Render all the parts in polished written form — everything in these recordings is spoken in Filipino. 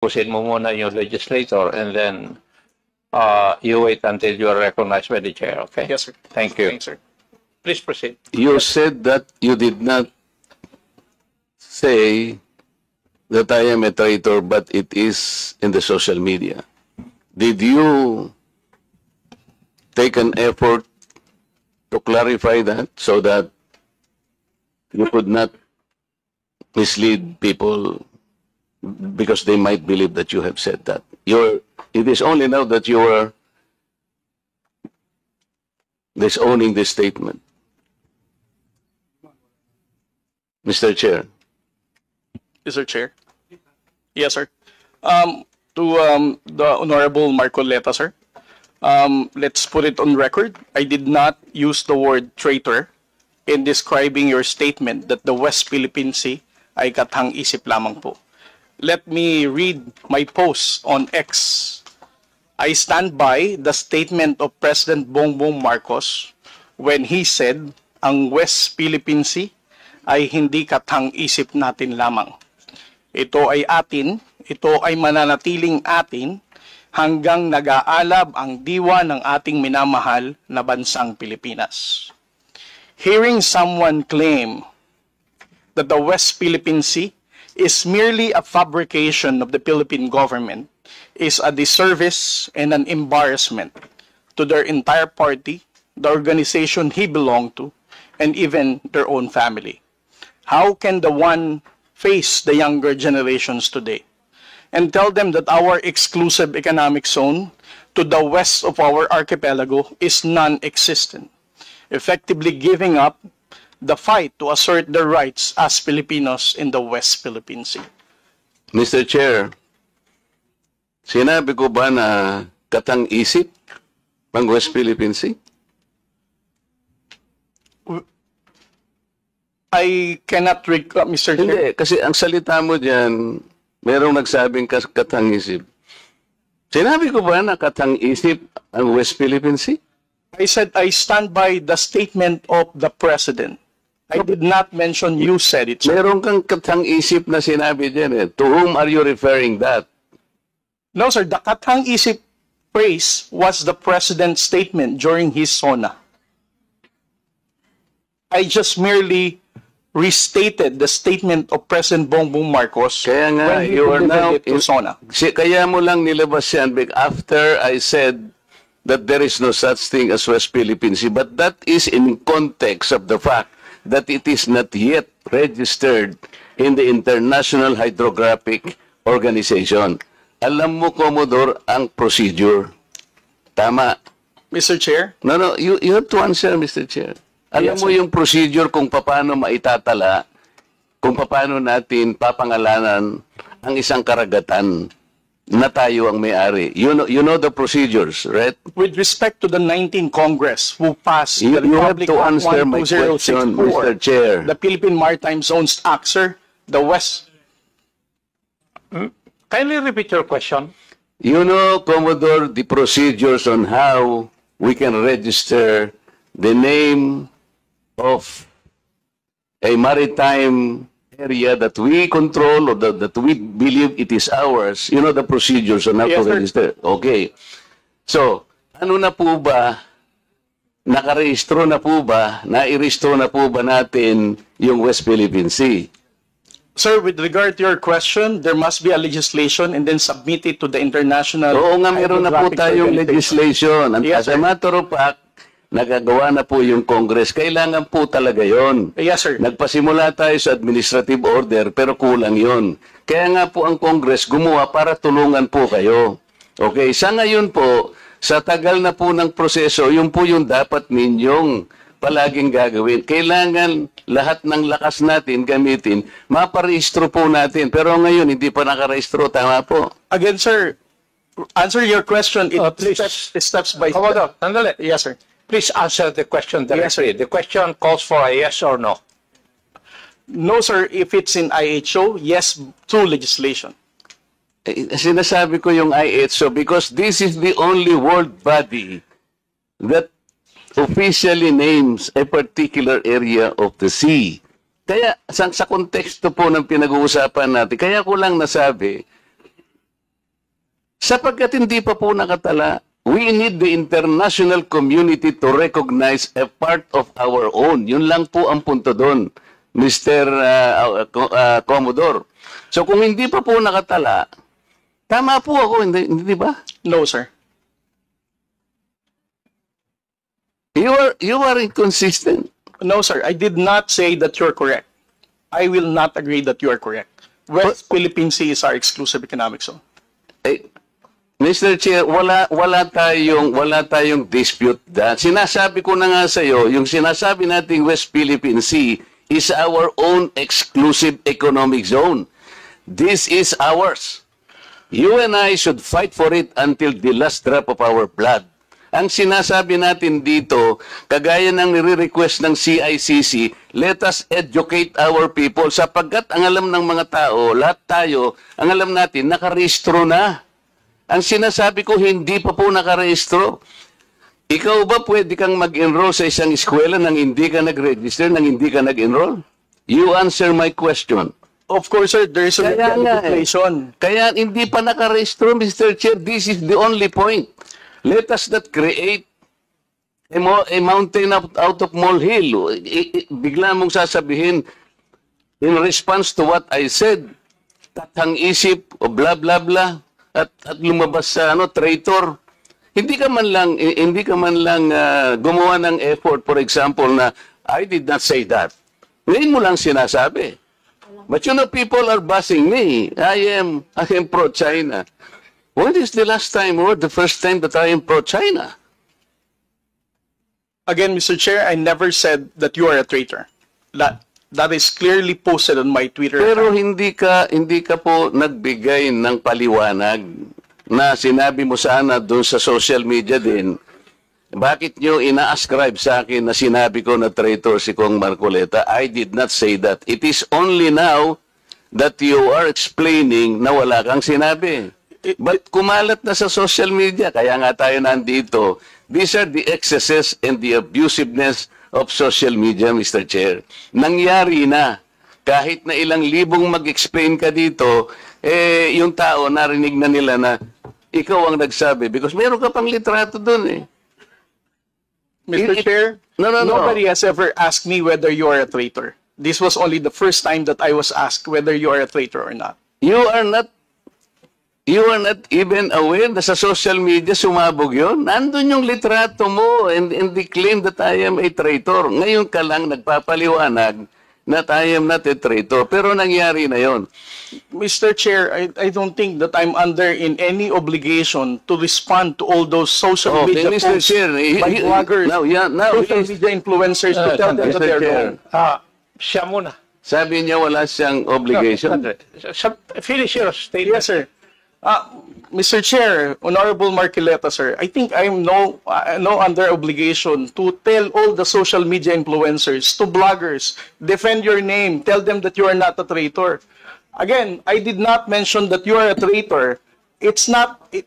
Pusin mo muna yung legislator and then you wait until you are recognized by the chair, okay? Yes, sir. Thank you. Thanks, sir. Please proceed. You said that you did not say that I am a traitor, but it is in the social media. Did you take an effort to clarify that so that you could not mislead people because they might believe that you have said that? It is only now that you are disowning this statement. Mr. Chair. Mr. Chair. Yes, sir. To the Honorable Marcoleta, sir. Let's put it on record. I did not use the word traitor in describing your statement that the West Philippine Sea ay kathang-isip lamang po. Let me read my post on X. I stand by the statement of President Bongbong Marcos when he said ang West Philippine Sea ay hindi kathang-isip natin lamang. Ito ay atin, ito ay mananatiling atin hanggang nag-aalab ang diwa ng ating minamahal na bansang Pilipinas. Hearing someone claim that the West Philippine Sea is merely a fabrication of the Philippine government is a disservice and an embarrassment to their entire party, the organization he belonged to, and even their own family. How can the one face the younger generations today and tell them that our exclusive economic zone to the west of our archipelago is non-existent, effectively giving up the fight to assert their rights as Filipinos in the West Philippine Sea? Mr. Chair, sinabi ko ba na katang-isip ang West Philippine Sea? I cannot recall, Mr. Chair. Hindi, kasi ang salita mo dyan, merong nagsabing katang-isip. Sinabi ko ba na katang-isip ang West Philippine Sea? I said I stand by the statement of the President. I did not mention you said it, sir. Meron kang katang-isip na sinabi dyan eh. To whom are you referring that? No, sir. The katang-isip phrase was the President's statement during his SONA. I just merely restated the statement of President Bongbong Marcos Kaya nga, when he you are now delivered it to SONA. Kaya mo lang nilabas yan after I said that there is no such thing as West Philippine Sea. But that is in context of the fact that it is not yet registered in the International Hydrographic Organization. Alam mo, Commodore, ang procedure. Tama. Mr. Chair? No, you have to answer, Mr. Chair. Alam Yes, mo sir. yung procedure kung paano maitatala, kung paano natin papangalanan ang isang karagatan na tayo ang may-ari. You know the procedures, right? With respect to the 19th Congress who passed You the have Republic to Act answer my question, 12064, Mr. Chair. the Philippine Maritime Zones Act, sir, the West. Kindly repeat your question. You know, Commodore, the procedures on how we can register the name of a maritime area that we control or that we believe it is ours. You know the procedures on how Yes, to sir. register. Okay. So, ano na po ba, nakarehistro na po ba, nairehistro na po ba natin yung West Philippine Sea? Sir, with regard to your question, there must be a legislation and then submit it to the international. Oo nga, meron na po Hydrographic tayong Organization. legislation. Yes, As a sir. matter of fact, nagagawa na po yung Congress. Kailangan po talaga yon. Yes, sir. Nagpasimula tayo sa administrative order pero kulang yon. Kaya nga po ang Congress gumawa para tulungan po kayo. Okay, sa ngayon po, sa tagal na po ng proseso, yun po yung dapat ninyong palaging gagawin. Kailangan lahat ng lakas natin gamitin, maparehistro po natin. Pero ngayon, hindi pa nakarehistro. Tama po. Again, sir, answer your question. It Please. steps by Commodore, step. sandali. Yes, sir. Please answer the question Yes, directly. The question calls for a yes or no. No, sir. If it's in IHO, yes, through legislation. Sinasabi ko yung IHO because this is the only world body that officially names a particular area of the sea. Kaya sa konteksto po ng pinag-uusapan natin, kaya ko lang nasabi, Sapagkat hindi pa po nakatala, we need the international community to recognize a part of our own. Yun lang po ang punto doon, Mr. Commodore. So kung hindi pa po nakatala, tama po ako, hindi ba? No, sir. You are inconsistent. No, sir. I did not say that you're correct. I will not agree that you are correct. West Philippine Sea is our exclusive economic zone. Eh, Mr. Chair, wala tayong dispute that. Sinasabi ko na nga sa iyo, yung sinasabi nating West Philippine Sea is our own exclusive economic zone. This is ours. You and I should fight for it until the last drop of our blood. Ang sinasabi natin dito, kagaya ng nire-request ng CICC, let us educate our people sapagkat ang alam ng mga tao, lahat tayo, ang alam natin, nakarehistro na. Ang sinasabi ko, hindi pa po nakarehistro. Ikaw ba pwede kang mag-enroll sa isang eskwela nang hindi ka nag-register, nang hindi ka nag-enroll? You answer my question. Of course, sir, there is a legislation. Kaya hindi pa nakarehistro, Mr. Chair. This is the only point. Let us not create a mountain out of molehill. Bigla mong sasabihin, in response to what I said, tathang isip o blah blah blah, at lumabas sa traitor. Hindi ka man lang gumawa ng effort, for example, na I did not say that. Ngayon mo lang sinasabi. But you know, people are bashing me. I am pro-China. When is the last time or the first time that I am pro-China? Again, Mr. Chair, I never said that you are a traitor. That is clearly posted on my Twitter Pero account. hindi ka po nagbigay ng paliwanag na sinabi mo sana doon sa social media din. Bakit nyo ina-ascribe sa akin na sinabi ko na traitor si Kong Marcoleta? I did not say that. It is only now that you are explaining na wala kang sinabi. But kumalat na sa social media, kaya nga tayo nandito. These are the excesses and the abusiveness of social media, Mr. Chair. Nangyari na. Kahit na ilang libong mag-explain ka dito, yung tao narinig na nila na ikaw ang nagsabi because meron ka pang litrato dun eh. Mr. Chair, nobody has ever asked me whether you are a traitor. This was only the first time that I was asked whether you are a traitor or not. You are not even aware na sa social media sumabog yun. Nandun yung litrato mo and the claim that I am a traitor. Ngayon ka lang nagpapaliwanag na I am not a traitor. Pero nangyari na yon. Mr. Chair, I don't think that I'm under in any obligation to respond to all those social media Mr. posts Chair, by bloggers, social he's- media influencers to tell them that Mr. they're Chair. wrong. Siya muna. Sabi niya wala siyang obligation. Finish your statement. Yes, sir. Mr. Chair, Honorable Marcoleta, sir, I think I'm no under obligation to tell all the social media influencers, to bloggers, defend your name, tell them that you are not a traitor. Again, I did not mention that you are a traitor.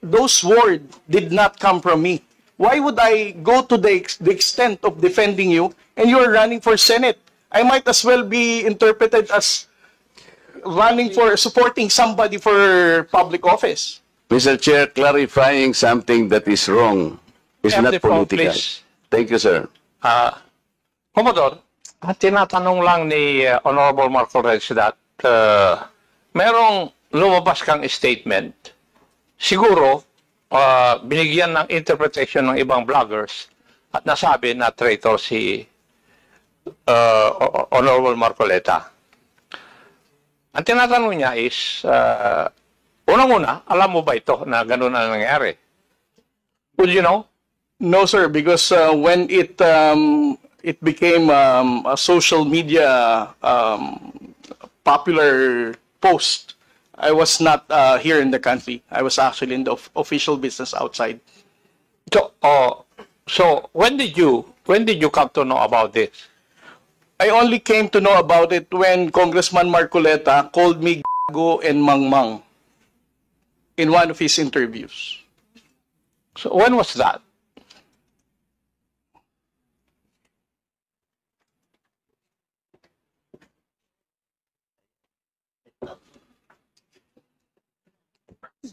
Those words did not come from me. Why would I go to the extent of defending you and you are running for Senate? I might as well be interpreted as supporting somebody for public office. Mr. Chair, clarifying something that is wrong is Have not the floor, political. please. Thank you, sir. Commodore, tinatanong lang ni Honorable Marco Reyes that merong lumabas kang statement. Siguro, binigyan ng interpretation ng ibang vloggers at nasabi na traitor si Honorable Marcoleta. Ang tinatanong niya is, unang-una, alam mo ba ito na gano'n ang nangyari? Would you know? No, sir, because when it became a social media popular post, I was not here in the country. I was actually in the official business outside. So when did you come to know about this? I only came to know about it when Congressman Marcoleta called me gago and mangmang in one of his interviews. So when was that?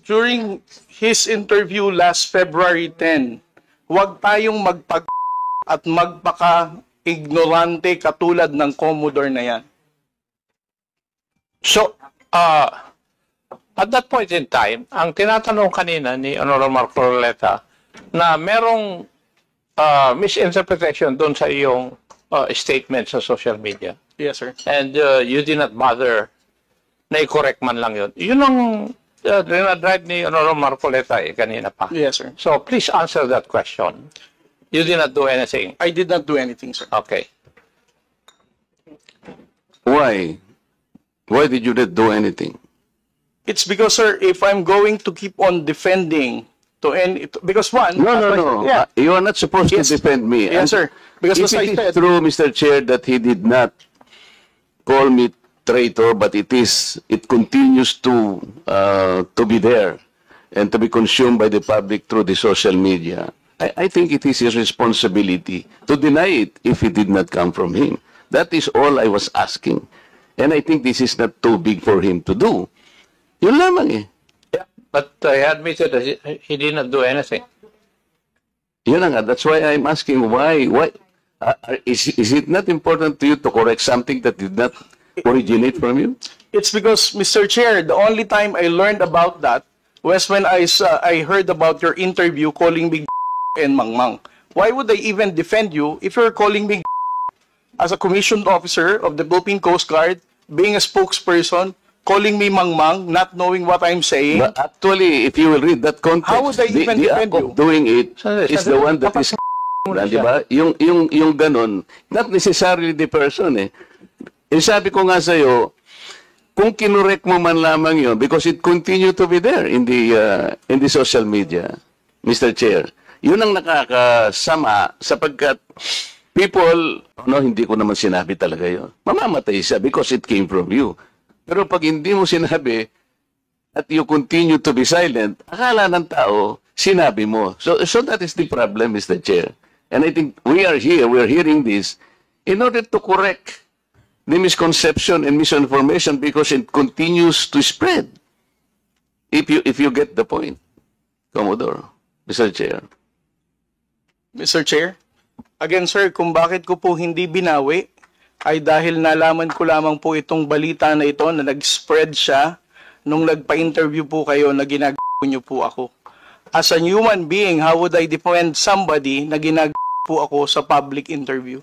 during his interview last February 10, huwag tayong at magpaka-ignorante katulad ng Commodore na yan. So, at that point in time, ang tinatanong kanina ni Honorable Marcoleta na merong misinterpretation doon sa iyong statement sa social media. Yes, sir. And you did not bother na i-correct man lang yun. Yun ang dinadrive ni Honorable Marcoleta kanina pa. Yes, sir. So, please answer that question. You did not do anything. I did not do anything, sir. Okay. Why? Why did you not do anything? It's because, sir, if I'm going to keep on defending to any, because one, No. Yeah. You are not supposed Yes. to defend me. Yes, sir. Because if as I it said, is true, Mr. Chair, that he did not call me traitor, but it continues to be there and to be consumed by the public through the social media. I think it is his responsibility to deny it if it did not come from him. That is all I was asking. And I think this is not too big for him to do. Yun lamang eh. Yeah, but he admitted that he did not do anything. Yun na nga. That's why I'm asking why is it not important to you to correct something that did not originate from you? it's because, Mr. Chair, the only time I learned about that was when I heard about your interview calling me and mangmang. Why would I even defend you if you're calling me as a commissioned officer of the Philippine Coast Guard, being a spokesperson, calling me mangmang, not knowing what I'm saying? But actually, if you will read that context, How would I even the defend act you? of doing it Sandali, is the sandali. one that is Muna di ba? Yung ganon, not necessarily the person eh. Eh sabi ko nga sa'yo, kung kinurek mo man lamang yun, because it continue to be there in the social media, Mr. Chair, yun ang nakakasama sapagkat people, no, hindi ko naman sinabi talaga yun. Mamamatay siya because it came from you. Pero pag hindi mo sinabi at you continue to be silent, akala ng tao, sinabi mo. So that is the problem, Mr. Chair. And I think we are hearing this in order to correct the misconception and misinformation because it continues to spread. If you get the point, Commodore, Mr. Chair. Mr. Chair, again, sir, kung bakit ko po hindi binawi ay dahil nalaman ko lamang po itong balita na ito na nag-spread siya nung nagpa-interview po kayo na ginagawa niyo po ako. As a human being, how would I defend somebody na ginagawa po ako sa public interview?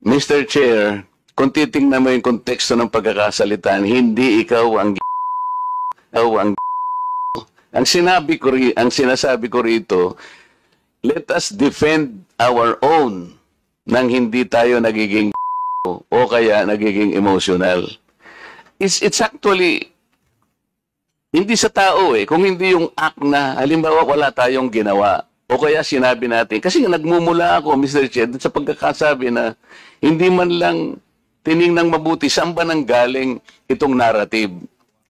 Mr. Chair, kung titingnan mo yung konteksto ng pagkakasalitaan, hindi ikaw ang ang sinasabi ko rito, let us defend our own nang hindi tayo nagiging o kaya nagiging emotional. It's actually hindi sa tao eh, kung hindi yung act na halimbawa wala tayong ginawa o kaya sinabi natin, kasi nagmumula ako, Mr. Chair, sa pagkakasabi na hindi man lang tiningnan mabuti saan ba nang galing itong narrative.